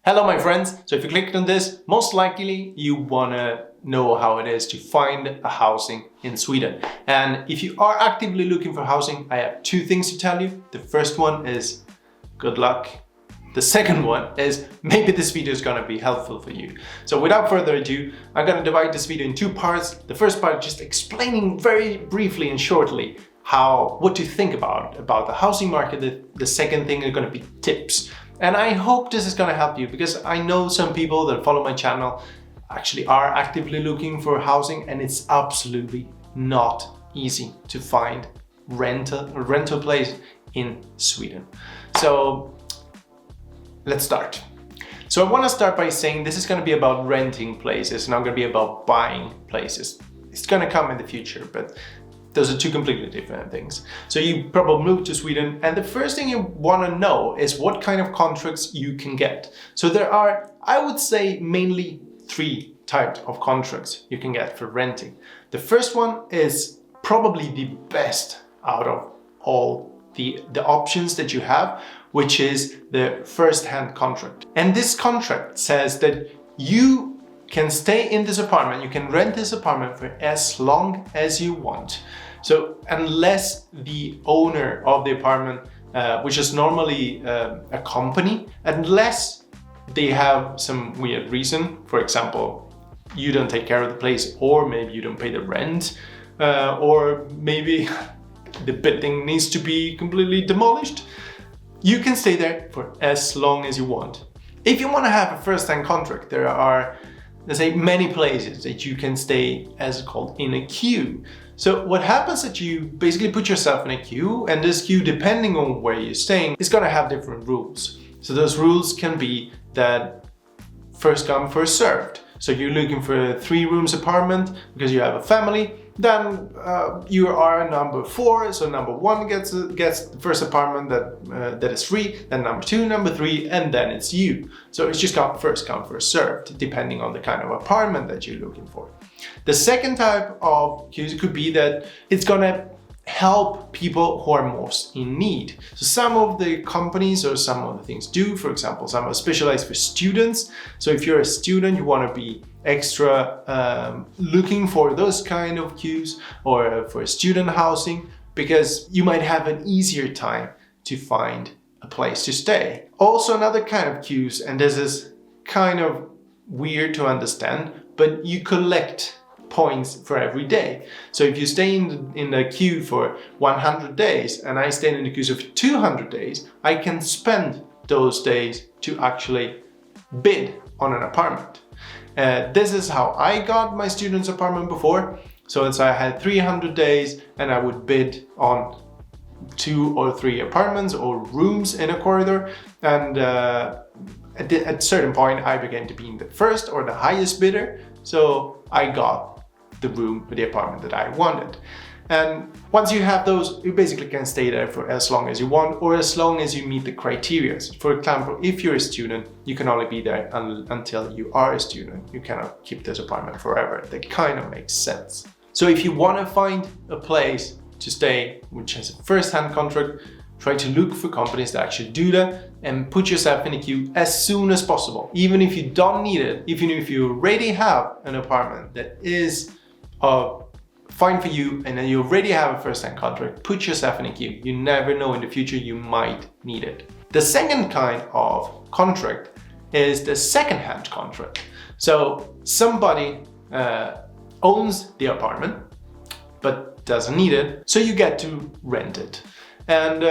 Hello my friends, so if you clicked on this, most likely you wanna know how it is to find a housing in Sweden. And if you are actively looking for housing, I have two things to tell you. The first one is good luck. The second one is maybe this video is gonna be helpful for you. So without further ado, I'm gonna divide this video in two parts. The first part just explaining very briefly and shortly what to think about the housing market. The second thing is gonna be tips. And I hope this is gonna help you because I know some people that follow my channel actually are actively looking for housing, and it's absolutely not easy to find rental place in Sweden. So let's start. So I wanna start by saying this is gonna be about renting places, not gonna be about buying places. It's gonna come in the future, but those are two completely different things. So you probably moved to Sweden, and the first thing you want to know is what kind of contracts you can get. So there are, I would say, mainly three types of contracts you can get for renting. The first one is probably the best out of all the options that you have, which is the first-hand contract. And this contract says that you can stay in this apartment, you can rent this apartment for as long as you want. So unless the owner of the apartment, which is normally a company, unless they have some weird reason, for example, you don't take care of the place, or maybe you don't pay the rent, or maybe the building needs to be completely demolished, you can stay there for as long as you want. If you want to have a first-hand contract, there are, let's say, many places that you can stay, as called, in a queue. So what happens is that you basically put yourself in a queue, and this queue, depending on where you're staying, is gonna have different rules. So those rules can be that first come, first served. So you're looking for a 3-room apartment because you have a family, then you are number 4, so number 1 gets the first apartment that is free, then number 2, number 3, and then it's you. So it's just first come, first served, depending on the kind of apartment that you're looking for. The second type of queues could be that it's gonna help people who are most in need. So some of the companies or some of the things do, for example, some are specialized for students. So if you're a student, you want to be extra looking for those kind of queues, or for student housing, because you might have an easier time to find a place to stay. Also another kind of queues, and this is kind of weird to understand, but you collect points for every day. So if you stay in the queue for 100 days and I stay in the queue for 200 days, I can spend those days to actually bid on an apartment. This is how I got my student's apartment before. So I had 300 days and I would bid on 2 or 3 apartments or rooms in a corridor, and at a certain point I began to be the first or the highest bidder, so I got the room or the apartment that I wanted. And once you have those, you basically can stay there for as long as you want, or as long as you meet the criteria. For example, if you're a student, you can only be there until you are a student. You cannot keep this apartment forever. That kind of makes sense. So if you want to find a place to stay which has a first-hand contract, try to look for companies that actually do that, and put yourself in a queue as soon as possible. Even if you don't need it, even if you already have an apartment that is fine for you, and then you already have a first-hand contract, put yourself in a queue. You never know, in the future you might need it. The second kind of contract is the second-hand contract. So somebody owns the apartment but doesn't need it, so you get to rent it. And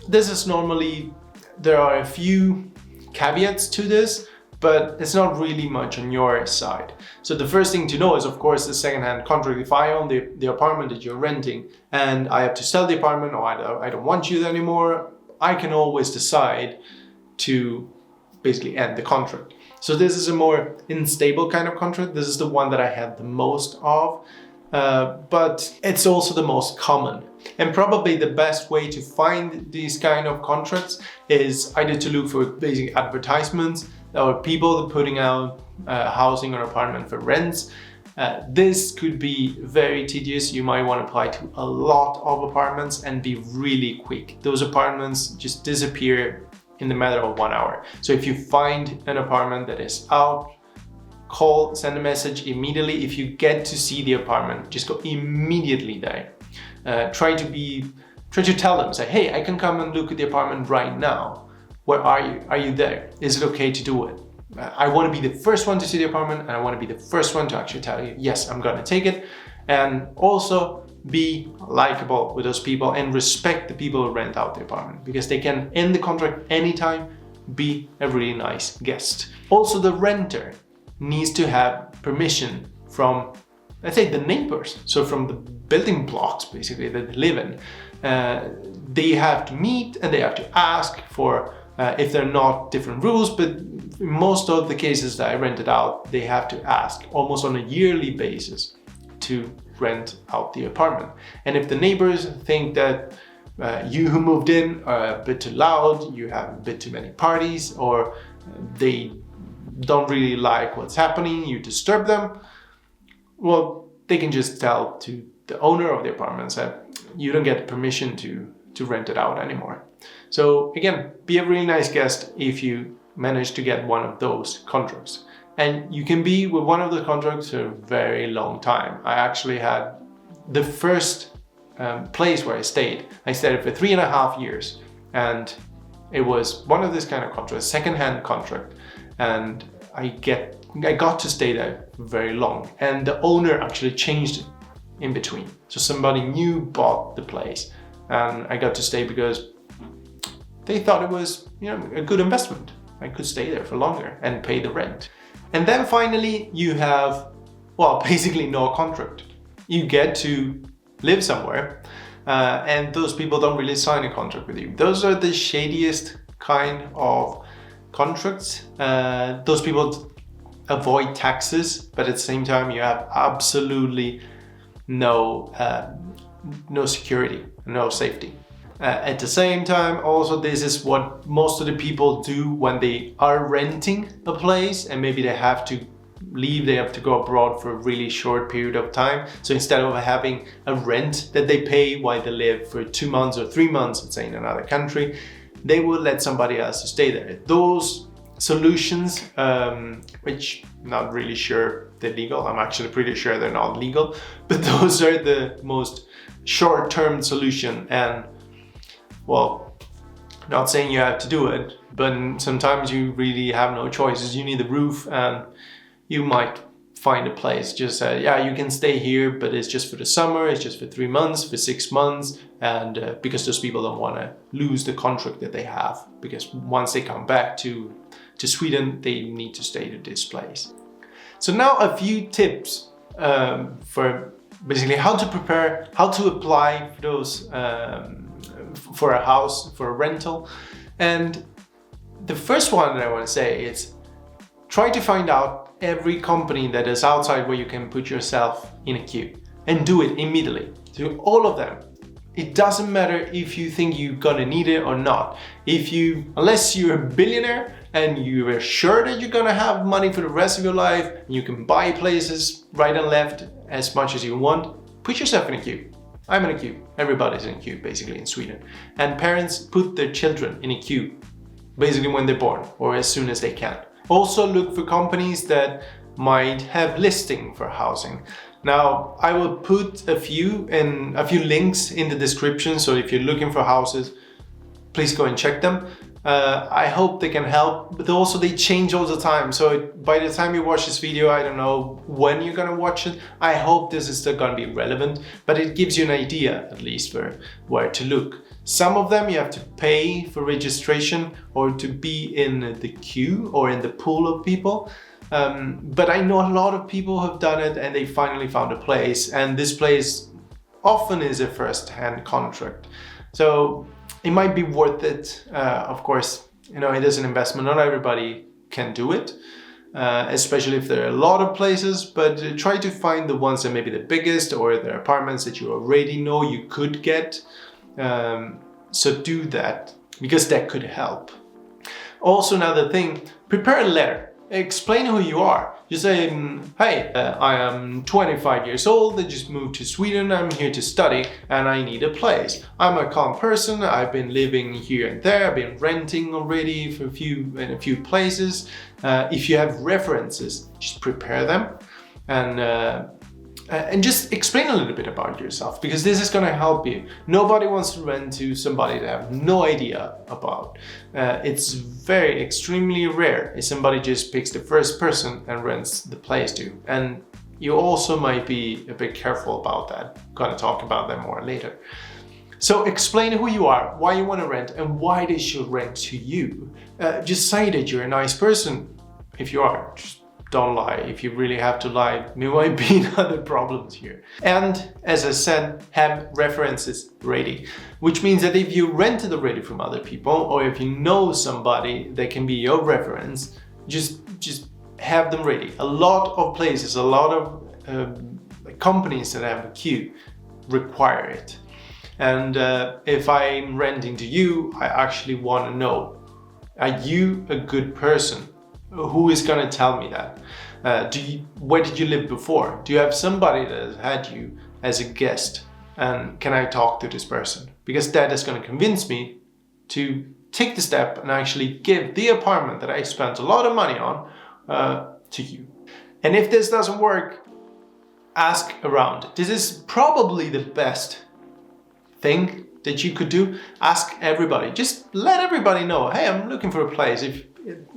this is normally, there are a few caveats to this, but it's not really much on your side. So the first thing to know is, of course, the second-hand contract. If I own the apartment that you're renting and I have to sell the apartment, or I don't want you there anymore, I can always decide to basically end the contract. So this is a more unstable kind of contract. This is the one that I had the most of, but it's also the most common. And probably the best way to find these kind of contracts is either to look for basic advertisements, or people putting out housing or apartment for rents. This could be very tedious. You might want to apply to a lot of apartments and be really quick. Those apartments just disappear in the matter of 1 hour. So if you find an apartment that is out, call, send a message immediately. If you get to see the apartment, just go immediately there. Try to tell them, say, hey, I can come and look at the apartment right now. Where are you? Are you there? Is it okay to do it? I want to be the first one to see the apartment, and I want to be the first one to actually tell you, yes, I'm gonna take it. And also be likable with those people and respect the people who rent out the apartment, because they can end the contract anytime. Be a really nice guest. Also, the renter needs to have permission from, let's say, the neighbors. So from the building blocks, basically, that they live in. They have to meet and they have to ask for, if they're not different rules, but in most of the cases that I rented out, they have to ask almost on a yearly basis to rent out the apartment. And if the neighbors think that you who moved in are a bit too loud, you have a bit too many parties, or they don't really like what's happening, you disturb them, well, they can just tell to the owner of the apartment that you don't get permission to rent it out anymore. So again, be a really nice guest if you manage to get one of those contracts. And you can be with one of the contracts for a very long time. I actually had the first place where I stayed for 3.5 years. And it was one of this kind of contracts, second-hand contract. And I got to stay there very long. And the owner actually changed it in between. So somebody new bought the place. And I got to stay because they thought it was, a good investment. I could stay there for longer and pay the rent. And then finally you have, basically no contract. You get to live somewhere and those people don't really sign a contract with you. Those are the shadiest kind of contracts. Those people avoid taxes, but at the same time you have absolutely no security, no safety. At the same time, also, this is what most of the people do when they are renting a place and maybe they have to leave, they have to go abroad for a really short period of time. So instead of having a rent that they pay while they live for 2 months or 3 months, let's say in another country, they will let somebody else to stay there. Those solutions, which I'm not really sure they're legal, I'm actually pretty sure they're not legal, but those are the most short-term solution. And not saying you have to do it, but sometimes you really have no choices. You need a roof and you might find a place. Just say, you can stay here, but it's just for the summer, it's just for 3 months, for 6 months. And because those people don't want to lose the contract that they have, because once they come back to Sweden, they need to stay to this place. So now a few tips for basically how to prepare, how to apply for those for a house, for a rental. And the first one that I want to say is try to find out every company that is outside where you can put yourself in a queue, and do it immediately. Do all of them. It doesn't matter if you think you're gonna need it or not. Unless you're a billionaire and you're sure that you're gonna have money for the rest of your life, and you can buy places right and left as much as you want, put yourself in a queue. I'm in a queue. Everybody's in a queue basically in Sweden. And parents put their children in a queue basically when they're born or as soon as they can. Also look for companies that might have listing for housing. Now, I will put a few links in the description, so if you're looking for houses, please go and check them. I hope they can help, but also they change all the time. So by the time you watch this video, I don't know when you're gonna watch it. I hope this is still gonna be relevant, but it gives you an idea at least for where to look. Some of them you have to pay for registration or to be in the queue or in the pool of people. But I know a lot of people have done it and they finally found a place, and this place often is a first-hand contract. So it might be worth it. Of course, it is an investment. Not everybody can do it, especially if there are a lot of places, but try to find the ones that may be the biggest or the apartments that you already know you could get. So do that, because that could help. Also, another thing, prepare a letter. explain who you are. Just say, hey, I am 25 years old, I just moved to Sweden, I'm here to study and I need a place. I'm a calm person, I've been living here and there, I've been renting already for in a few places. If you have references, just prepare them and just explain a little bit about yourself, because this is going to help you. Nobody wants to rent to somebody they have no idea about. It's extremely rare if somebody just picks the first person and rents the place to. And you also might be a bit careful about that. I'm going to talk about that more later. So explain who you are, why you want to rent, and why they should rent to you. Just say that you're a nice person. If you are, just don't lie. If you really have to lie, there might be other problems here. And as I said, have references ready, which means that if you rented already from other people, or if you know somebody that can be your reference, just have them ready. A lot of places, a lot of companies that have a queue require it. And if I'm renting to you, I actually want to know, are you a good person? Who is going to tell me that? Where did you live before? Do you have somebody that has had you as a guest? And can I talk to this person? Because that is going to convince me to take the step and actually give the apartment that I spent a lot of money on to you. And if this doesn't work, ask around. This is probably the best thing that you could do. Ask everybody. Just let everybody know, hey, I'm looking for a place.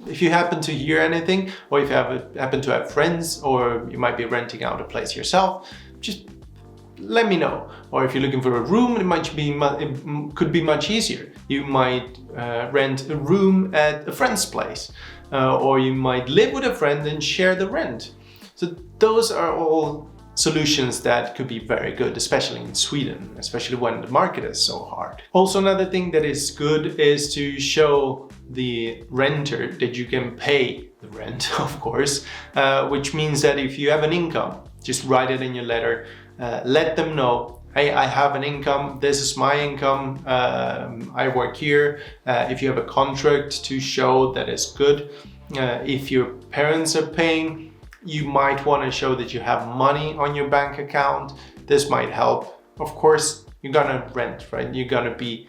If you happen to hear anything, or if you happen to have friends, or you might be renting out a place yourself, just let me know. Or if you're looking for a room, it could be much easier. You might rent a room at a friend's place, or you might live with a friend and share the rent. So those are all solutions that could be very good, especially in Sweden, especially when the market is so hard. Also, another thing that is good is to show the renter that you can pay the rent, of course, which means that if you have an income, just write it in your letter, let them know, hey, I have an income, this is my income, I work here. If you have a contract to show that is good. If your parents are paying, you might want to show that you have money on your bank account. This might help. Of course, you're gonna rent, right? You're gonna be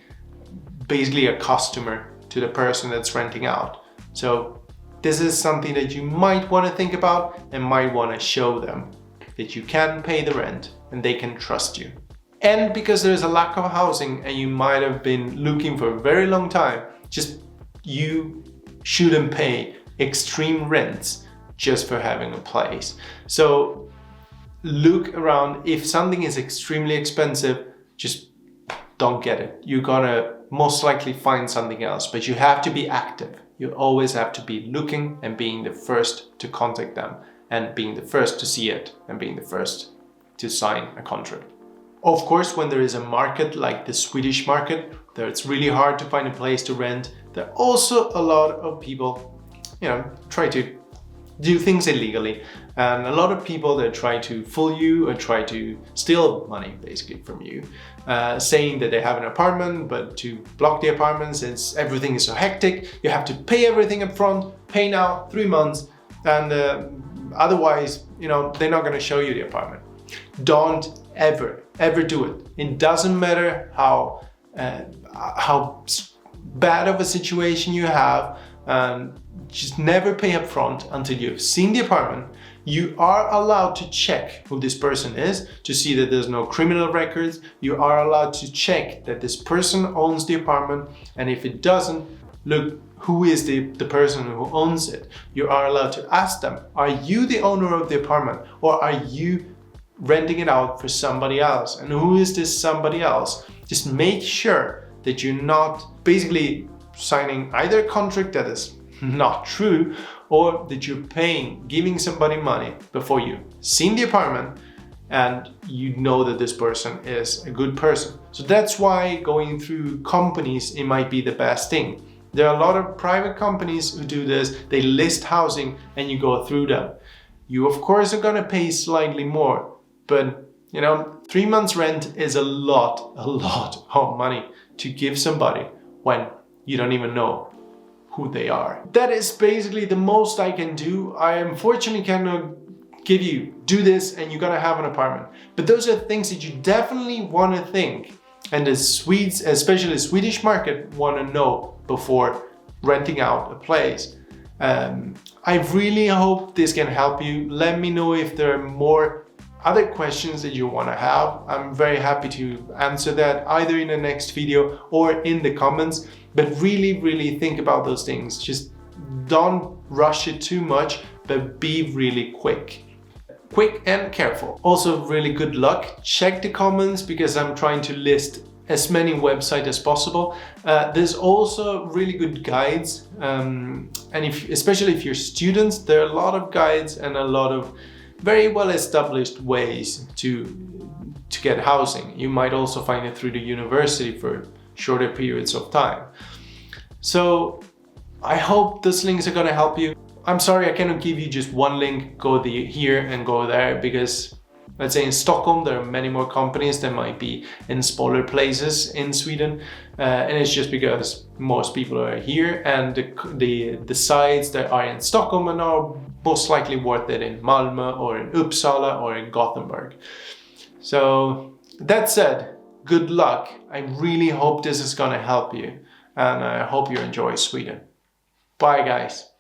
basically a customer to the person that's renting out. So this is something that you might want to think about and might want to show them that you can pay the rent and they can trust you. And because there's a lack of housing and you might have been looking for a very long time, you shouldn't pay extreme rents just for having a place. So look around. If something is extremely expensive, just don't get it. You're gonna most likely find something else, but you have to be active. You always have to be looking and being the first to contact them, and being the first to see it, and being the first to sign a contract. Of course, when there is a market like the Swedish market, there it's really hard to find a place to rent. There are also a lot of people, try to do things illegally, and a lot of people that try to fool you or try to steal money basically from you, saying that they have an apartment, but to block the apartment, since everything is so hectic, you have to pay everything up front, pay now 3 months, and otherwise, they're not going to show you the apartment. Don't ever do it. It doesn't matter how bad of a situation you have. Just never pay up front until you've seen the apartment. You are allowed to check who this person is to see that there's no criminal records. You are allowed to check that this person owns the apartment, and if it doesn't, look who is the person who owns it. You are allowed to ask them, are you the owner of the apartment, or are you renting it out for somebody else? And who is this somebody else? Just make sure that you're not basically signing either a contract that is not true, or that you're giving somebody money before you've seen the apartment and you know that this person is a good person. So that's why going through companies, it might be the best thing. There are a lot of private companies who do this. They list housing and you go through them. You of course are gonna pay slightly more, but 3 months rent is a lot of money to give somebody when you don't even know who they are. That is basically the most I can do. I unfortunately cannot give you, do this and you're gonna have an apartment. But those are things that you definitely want to think, and the Swedes, especially the Swedish market, want to know before renting out a place. I really hope this can help you. Let me know if there are more other questions that you want to have. I'm very happy to answer that either in the next video or in the comments. But really think about those things. Just don't rush it too much, but be really quick and careful. Also, really good luck. Check the comments because I'm trying to list as many websites as possible. There's also really good guides, and especially if you're students, there are a lot of guides and a lot of very well established ways to get housing. You might also find it through the university for shorter periods of time. So I hope those links are gonna help you. I'm sorry I cannot give you just one link, go here and go there, because let's say in Stockholm there are many more companies than might be in smaller places in Sweden, and it's just because most people are here, and the sites that are in Stockholm are now most likely worth it in Malmö or in Uppsala or in Gothenburg. So that said, good luck. I really hope this is gonna help you, and I hope you enjoy Sweden. Bye guys.